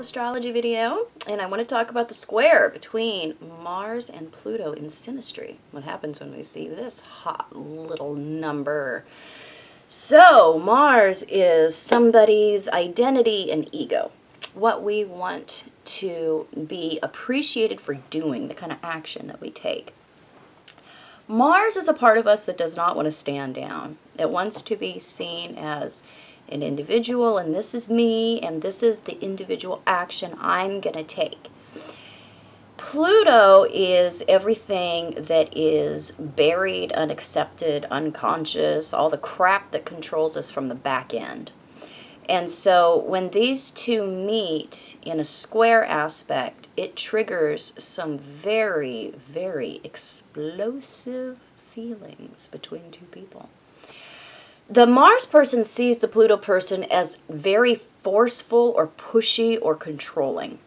astrology video, and I want to talk about the square between Mars and Pluto in Synastry. What happens when we see this hot little number? So, Mars is somebody's identity and ego. What we want to be appreciated for doing, the kind of action that we take. Mars is a part of us that does not want to stand down. It wants to be seen as an individual, and this is me, and this is the individual action I'm going to take. Pluto is everything that is buried, unaccepted, unconscious, all the crap that controls us from the back end. And so when these two meet in a square aspect, it triggers some very, very explosive feelings between two people. The Mars person sees the Pluto person as very forceful or pushy or controlling.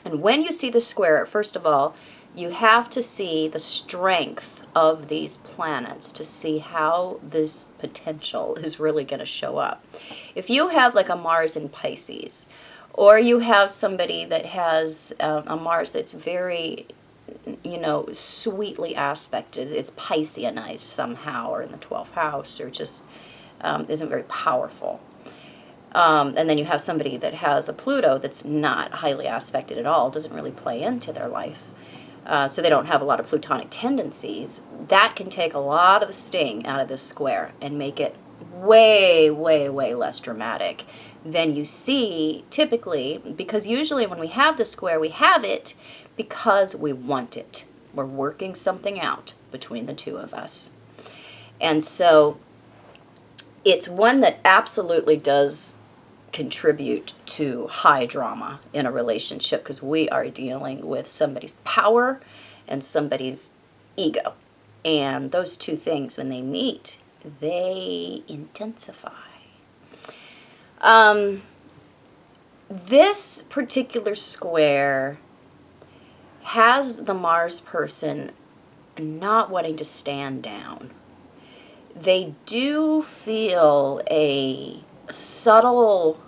And when you see the square, first of all, you have to see the strength of these planets to see how this potential is really going to show up. If you have like a Mars in Pisces, or you have somebody that has a Mars that's very, sweetly aspected, it's Pisceanized somehow, or in the 12th house, or just isn't very powerful. And then you have somebody that has a Pluto that's not highly aspected at all, doesn't really play into their life. So they don't have a lot of plutonic tendencies. That can take a lot of the sting out of this square and make it way, way, way less dramatic than you see typically, because usually when we have the square, we have it because we want it. We're working something out between the two of us. And so it's one that absolutely does contribute to high drama in a relationship, because we are dealing with somebody's power and somebody's ego. And those two things, when they meet, they intensify. This particular square has the Mars person not wanting to stand down. They do feel a subtle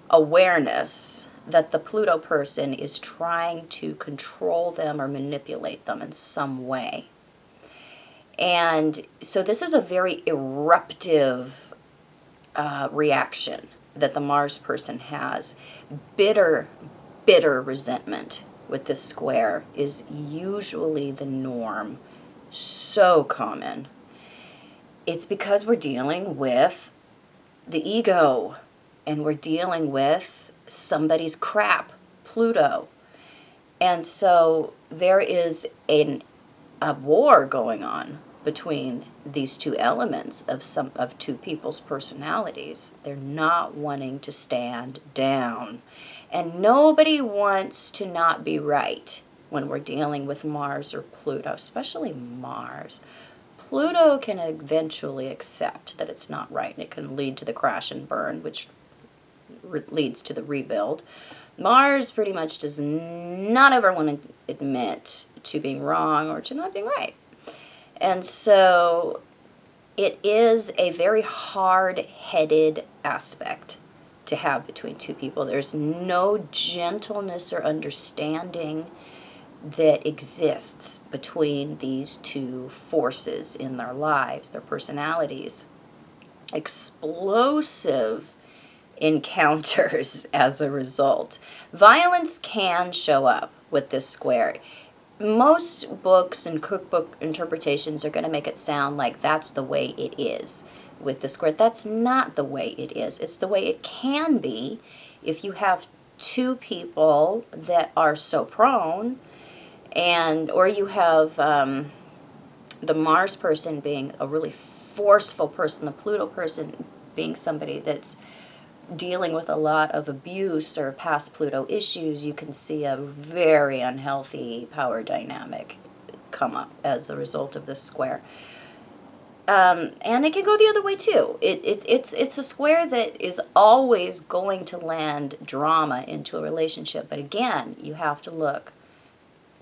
awareness that the Pluto person is trying to control them or manipulate them in some way. And so this is a very eruptive reaction that the Mars person has. Bitter resentment with this square is usually the norm. So common. It's because we're dealing with the ego, and we're dealing with somebody's crap, Pluto. And so there is a war going on between these two elements of two people's personalities. They're not wanting to stand down. And nobody wants to not be right when we're dealing with Mars or Pluto, especially Mars. Pluto can eventually accept that it's not right, and it can lead to the crash and burn, which leads to the rebuild. Mars pretty much does not ever want to admit to being wrong or to not being right. And so it is a very hard-headed aspect to have between two people. There's no gentleness or understanding that exists between these two forces in their lives, their personalities. Explosive encounters as a result. Violence can show up with this square. Most books and cookbook interpretations are going to make it sound like that's the way it is with the square. That's not the way it is. It's the way it can be if you have two people that are so prone, or you have the Mars person being a really forceful person, the Pluto person being somebody that's dealing with a lot of abuse or past Pluto issues. You can see a very unhealthy power dynamic come up as a result of this square. And it can go the other way too. It's a square that is always going to land drama into a relationship. But again, you have to look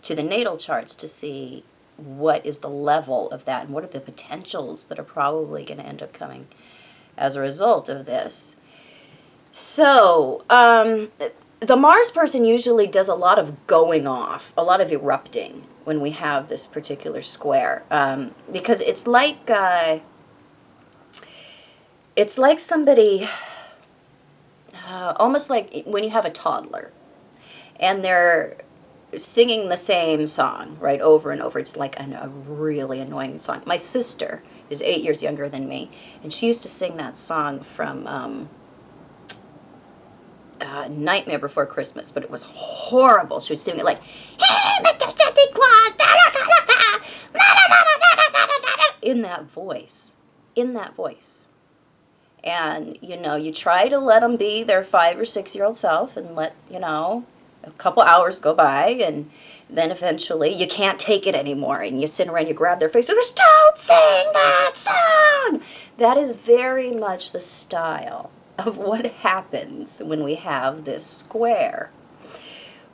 to the natal charts to see what is the level of that and what are the potentials that are probably going to end up coming as a result of this. So the Mars person usually does a lot of going off, a lot of erupting when we have this particular square, because it's like somebody, almost like when you have a toddler, and they're singing the same song, right, over and over. It's like a really annoying song. My sister is 8 years younger than me, and she used to sing that song from Nightmare Before Christmas, but it was horrible. She was singing it like, "Hey, Mr. Santa Claus," in that voice, in that voice. And, you try to let them be their 5 or 6 year old self and let, a couple hours go by, and then eventually you can't take it anymore, and you sit around, you grab their face, and just don't sing that song. That is very much the style of what happens when we have this square.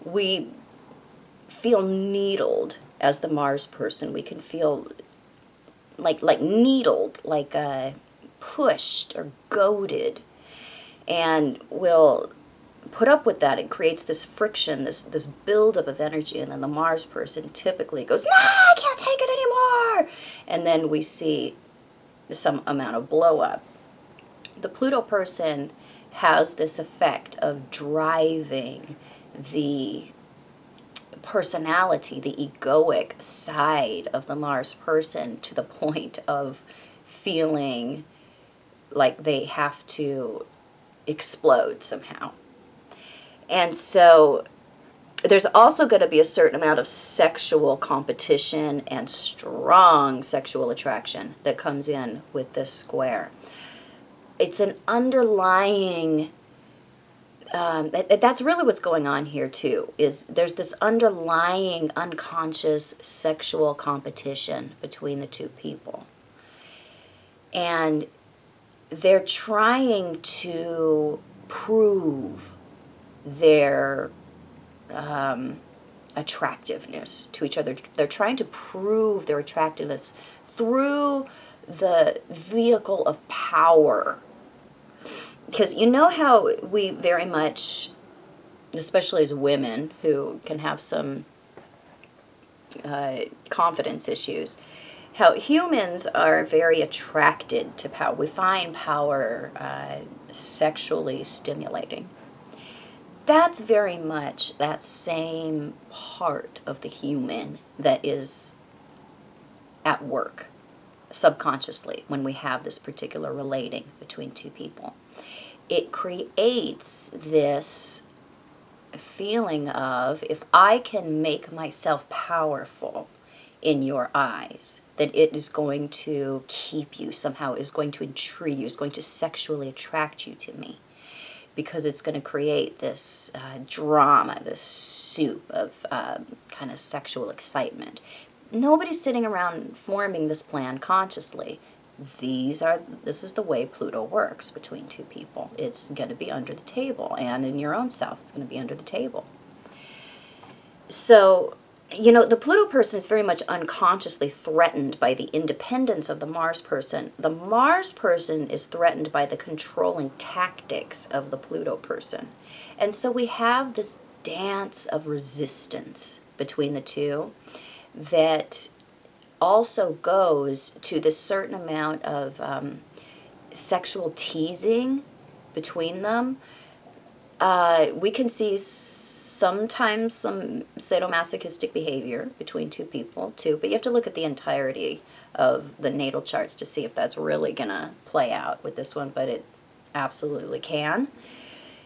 We feel needled as the Mars person. We can feel like needled, like pushed or goaded, and we'll put up with that. It creates this friction, this buildup of energy, and then the Mars person typically goes, "No, I can't take it anymore," and then we see some amount of blow up. The Pluto person has this effect of driving the personality, the egoic side of the Mars person to the point of feeling like they have to explode somehow. And so there's also going to be a certain amount of sexual competition and strong sexual attraction that comes in with this square. It's an underlying, that's really what's going on here too, is there's this underlying unconscious sexual competition between the two people. And they're trying to prove their attractiveness to each other. They're trying to prove their attractiveness through the vehicle of power. Because you know how we very much, especially as women who can have some confidence issues, how humans are very attracted to power. We find power sexually stimulating. That's very much that same part of the human that is at work subconsciously when we have this particular relating between two people. It creates this feeling of, if I can make myself powerful in your eyes, that it is going to keep you somehow, is going to intrigue you, is going to sexually attract you to me, because it's going to create this drama, this soup of kind of sexual excitement. Nobody's sitting around forming this plan consciously. This is the way Pluto works between two people. It's going to be under the table, and in your own self, it's going to be under the table. So, the Pluto person is very much unconsciously threatened by the independence of the Mars person. The Mars person is threatened by the controlling tactics of the Pluto person. And so we have this dance of resistance between the two that also goes to this certain amount of sexual teasing between them. We can see sometimes some sadomasochistic behavior between two people too, but you have to look at the entirety of the natal charts to see if that's really going to play out with this one, but it absolutely can.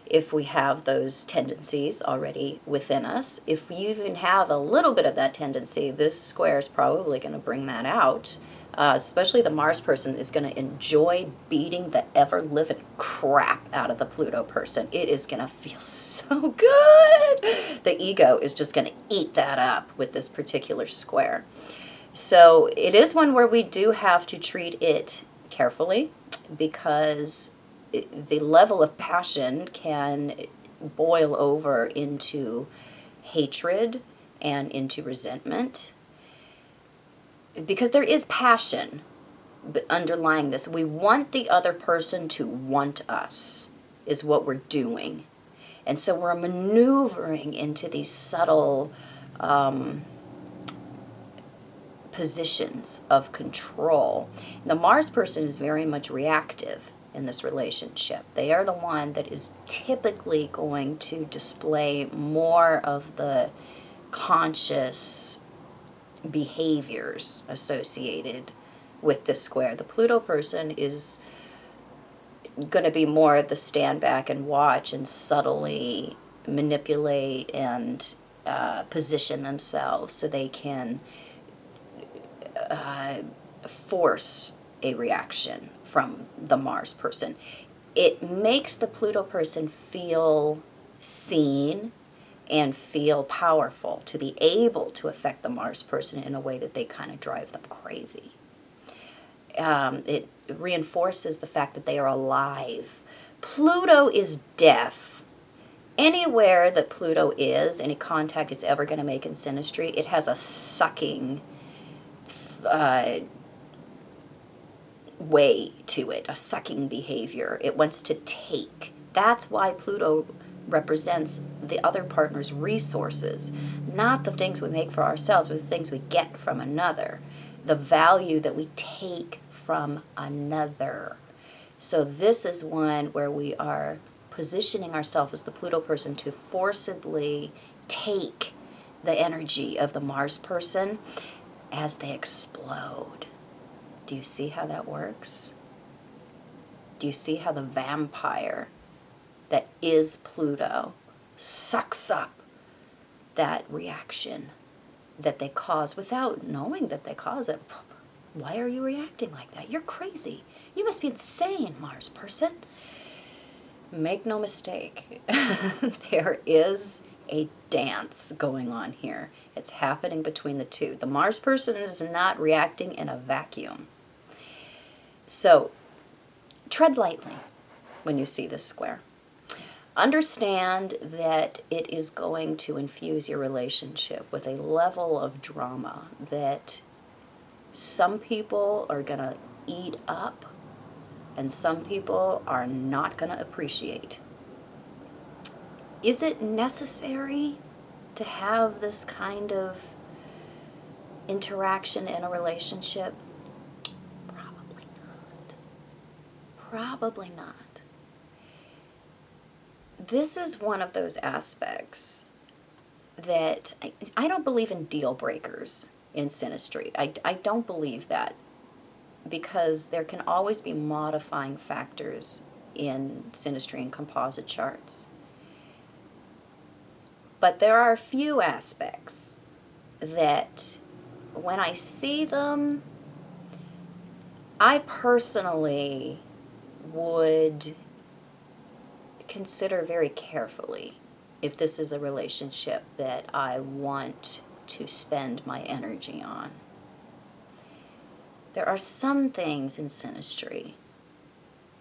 If we have those tendencies already within us, if we even have a little bit of that tendency, this square is probably going to bring that out. Especially the Mars person is going to enjoy beating the ever-living crap out of the Pluto person. It is going to feel so good. The ego is just going to eat that up with this particular square. So it is one where we do have to treat it carefully, because the level of passion can boil over into hatred and into resentment, because there is passion underlying this. We want the other person to want us, is what we're doing. And so we're maneuvering into these subtle positions of control. The Mars person is very much reactive in this relationship. They are the one that is typically going to display more of the conscious behaviors associated with this square. The Pluto person is going to be more of the stand back and watch and subtly manipulate and position themselves so they can force a reaction from the Mars person. It makes the Pluto person feel seen and feel powerful to be able to affect the Mars person in a way that they kind of drive them crazy. It reinforces the fact that they are alive. Pluto is death. Anywhere that Pluto is, any contact it's ever going to make in Synastry, it has a sucking way to it, a sucking behavior. It wants to take. That's why Pluto represents the other partner's resources, not the things we make for ourselves, but the things we get from another, the value that we take from another. So this is one where we are positioning ourselves as the Pluto person to forcibly take the energy of the Mars person as they explode. Do you see how that works? Do you see how the vampire that is Pluto sucks up that reaction that they cause without knowing that they cause it? Why are you reacting like that? You're crazy. You must be insane, Mars person. Make no mistake. There is a dance going on here. It's happening between the two. The Mars person is not reacting in a vacuum. So, tread lightly when you see this square. Understand that it is going to infuse your relationship with a level of drama that some people are going to eat up and some people are not going to appreciate. Is it necessary to have this kind of interaction in a relationship? Probably not. Probably not. This is one of those aspects that I don't believe in deal breakers in Synastry. I don't believe that, because there can always be modifying factors in Synastry and composite charts. But there are a few aspects that when I see them, I personally would consider very carefully if this is a relationship that I want to spend my energy on. There are some things in Synastry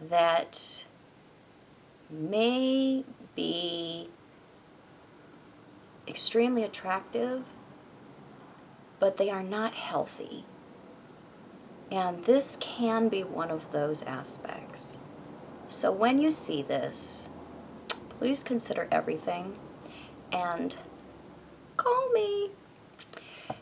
that may be extremely attractive, but they are not healthy. And this can be one of those aspects. So when you see this, please consider everything and call me.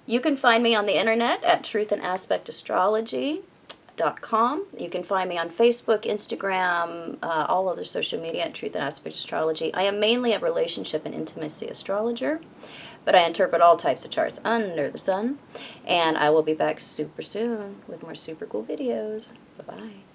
You can find me on the internet at truthandaspectastrology.com. You can find me on Facebook, Instagram, all other social media at Truth and Aspect Astrology. I am mainly a relationship and intimacy astrologer, but I interpret all types of charts under the sun. And I will be back super soon with more super cool videos. Bye-bye.